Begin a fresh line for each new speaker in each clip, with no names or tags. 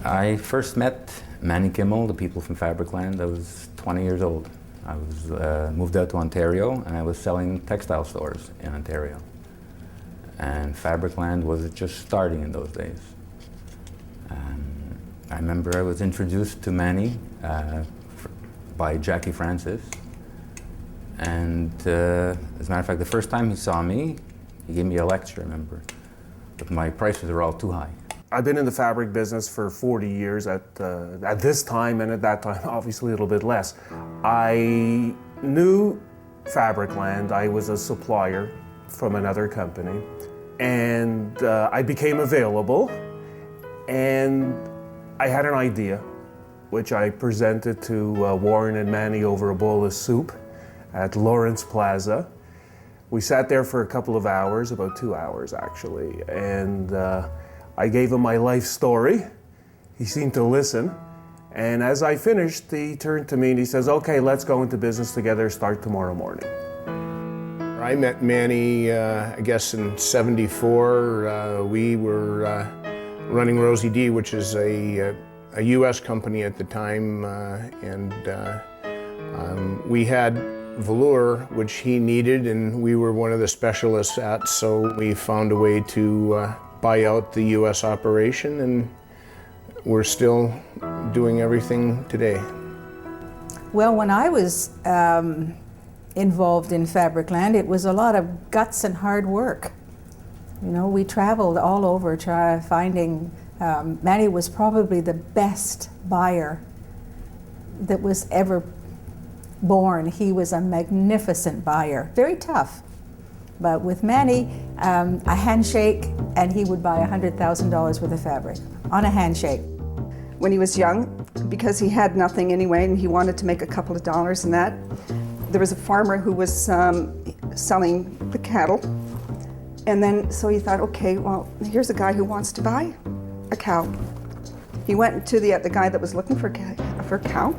I first met Manny Kimmel, the people from Fabricland. I was 20 years old. I was moved out to Ontario, and I was selling textile stores in Ontario. And Fabricland was just starting in those days. I remember I was introduced to Manny by Jackie Francis. And as a matter of fact, the first time he saw me, he gave me a lecture, I remember. But my prices were all too high.
I've been in the fabric business for 40 years at this time, and at that time, obviously a little bit less. I knew Fabricland. I was a supplier from another company, and I became available, and I had an idea, which I presented to Warren and Manny over a bowl of soup at Lawrence Plaza. We sat there for a couple of hours, about 2 hours actually, and I gave him my life story. He seemed to listen. And as I finished, he turned to me and he says, okay, let's go into business together, start tomorrow morning.
I met Manny, I guess in '74. We were running Rosie D, which is a US company at the time. We had velour, which he needed, and we were one of the specialists at, so we found a way to buy out the US operation, and we're still doing everything today.
Well, when I was involved in Fabricland, it was a lot of guts and hard work. You know, we traveled all over finding, Manny was probably the best buyer that was ever born. He was a magnificent buyer, very tough. But with Manny, a handshake, and he would buy $100,000 worth of fabric on a handshake.
When he was young, because he had nothing anyway, and he wanted to make a couple of dollars in that, there was a farmer who was selling the cattle. And then, so he thought, okay, well, here's a guy who wants to buy a cow. He went to the guy that was looking for a cow.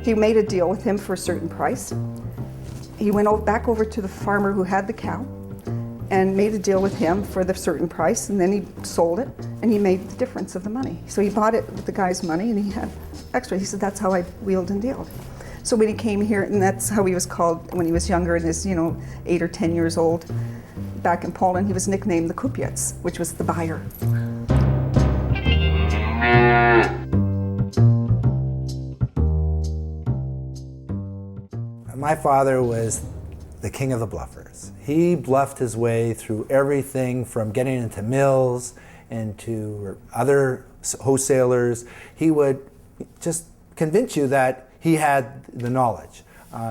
He made a deal with him for a certain price. He went back over to the farmer who had the cow and made a deal with him for the certain price, and then he sold it, and he made the difference of the money. So he bought it with the guy's money, and he had extra. He said, that's how I wheeled and dealed. So when he came here, and that's how he was called when he was younger and is, 8 or 10 years old, back in Poland, he was nicknamed the Kupiec, which was the buyer.
My father was the king of the bluffers. He bluffed his way through everything from getting into mills, into other wholesalers. He would just convince you that he had the knowledge.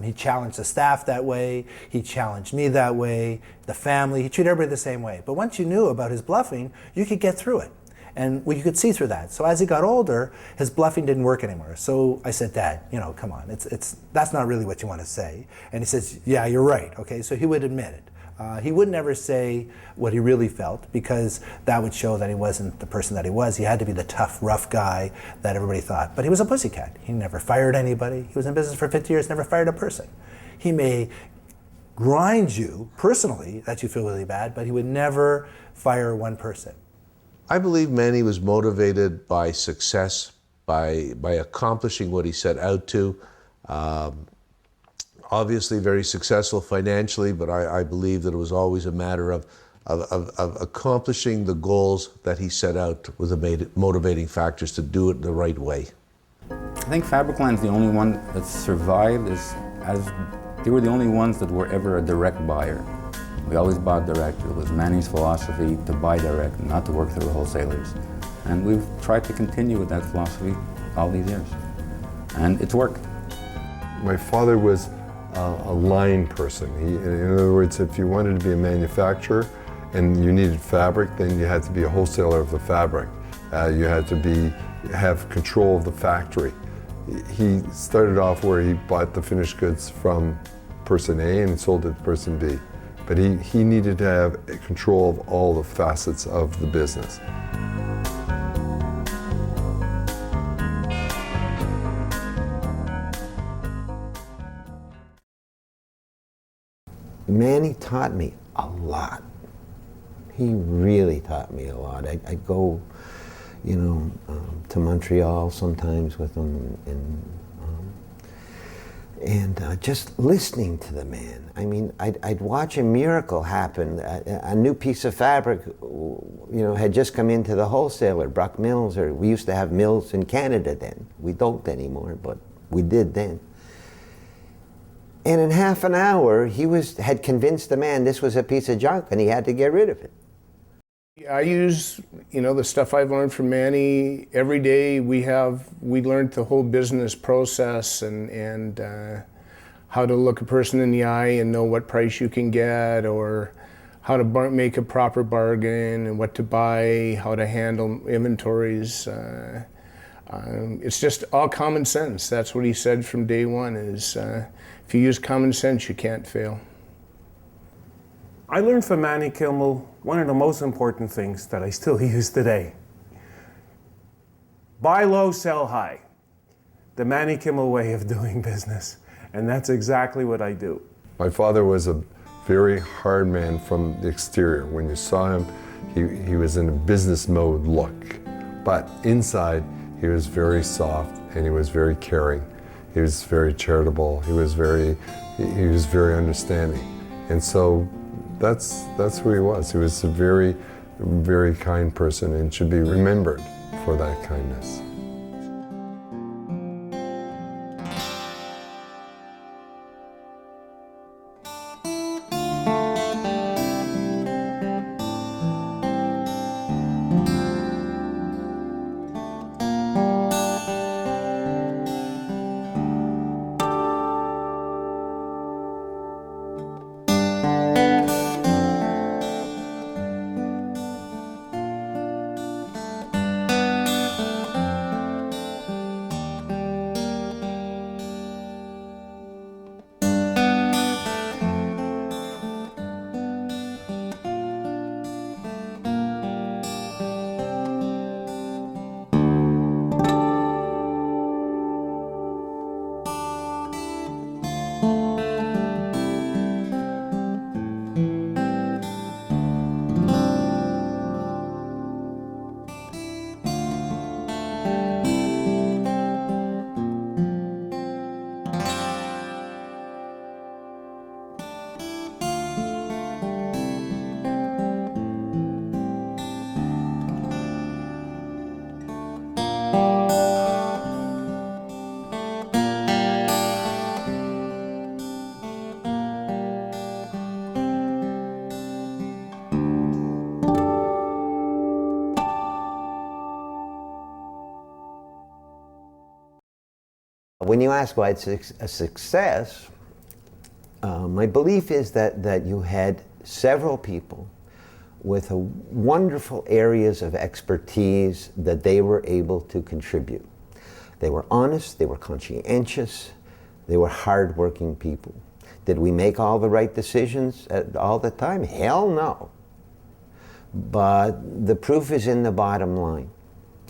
He challenged the staff that way, he challenged me that way, the family, he treated everybody the same way. But once you knew about his bluffing, you could get through it. And you could see through that. So as he got older, his bluffing didn't work anymore. So I said, Dad, come on, that's not really what you want to say. And he says, yeah, you're right. Okay, so he would admit it. He would never say what he really felt, because that would show that he wasn't the person that he was. He had to be the tough, rough guy that everybody thought. But he was a pussycat. He never fired anybody. He was in business for 50 years, never fired a person. He may grind you personally that you feel really bad, but he would never fire one person.
I believe Manny was motivated by success, by accomplishing what he set out to. Obviously very successful financially, but I believe that it was always a matter of accomplishing the goals that he set out with the motivating factors to do it the right way.
I think Fabricland's the only one that survived as they were the only ones that were ever a direct buyer. We always bought direct. It was Manny's philosophy to buy direct, not to work through wholesalers. And we've tried to continue with that philosophy all these years. And it's worked.
My father was a line person. In other words, if you wanted to be a manufacturer and you needed fabric, then you had to be a wholesaler of the fabric. You had to have control of the factory. He started off where he bought the finished goods from person A and sold it to person B. But he needed to have control of all the facets of the business.
Manny taught me a lot. He really taught me a lot. I go, to Montreal sometimes with him, and just listening to the man. I mean, I'd watch a miracle happen. A new piece of fabric, had just come into the wholesaler, Bruck Mills, or we used to have mills in Canada then. We don't anymore, but we did then. And in half an hour, he had convinced the man this was a piece of junk and he had to get rid of it.
I use, the stuff I've learned from Manny every day. We learned the whole business process and how to look a person in the eye and know what price you can get, or how to make a proper bargain and what to buy, how to handle inventories. It's just all common sense. That's what he said from day one is if you use common sense, you can't fail.
I learned from Manny Kimmel one of the most important things that I still use today. Buy low, sell high. The Manny Kimmel way of doing business. And that's exactly what I do.
My father was a very hard man from the exterior. When you saw him, he was in a business mode look. But inside, he was very soft and he was very caring. He was very charitable. He was very understanding. And so that's who he was. He was a very, very kind person and should be remembered for that kindness.
When you ask why it's a success, my belief is that you had several people with wonderful areas of expertise that they were able to contribute. They were honest, they were conscientious, they were hardworking people. Did we make all the right decisions all the time? Hell no. But the proof is in the bottom line.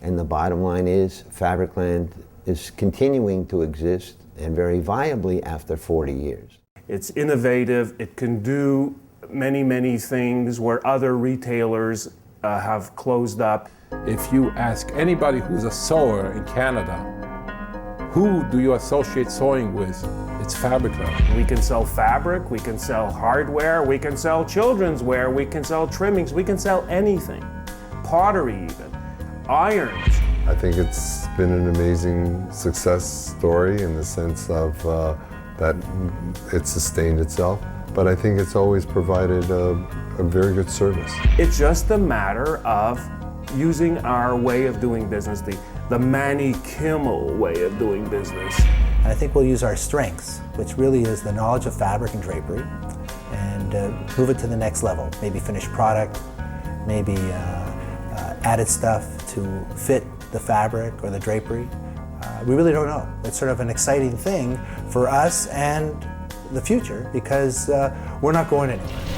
And the bottom line is Fabricland is continuing to exist and very viably after 40 years.
It's innovative. It can do many, many things where other retailers have closed up.
If you ask anybody who's a sewer in Canada, who do you associate sewing with? It's Fabricland.
We can sell fabric, we can sell hardware, we can sell children's wear, we can sell trimmings, we can sell anything. Pottery even, irons.
I think it's been an amazing success story in the sense of that it sustained itself, but I think it's always provided a very good service.
It's just a matter of using our way of doing business, the Manny Kimmel way of doing business.
And I think we'll use our strengths, which really is the knowledge of fabric and drapery, and move it to the next level. Maybe finished product, maybe added stuff to fit the fabric or the drapery. We really don't know. It's sort of an exciting thing for us and the future because we're not going anywhere.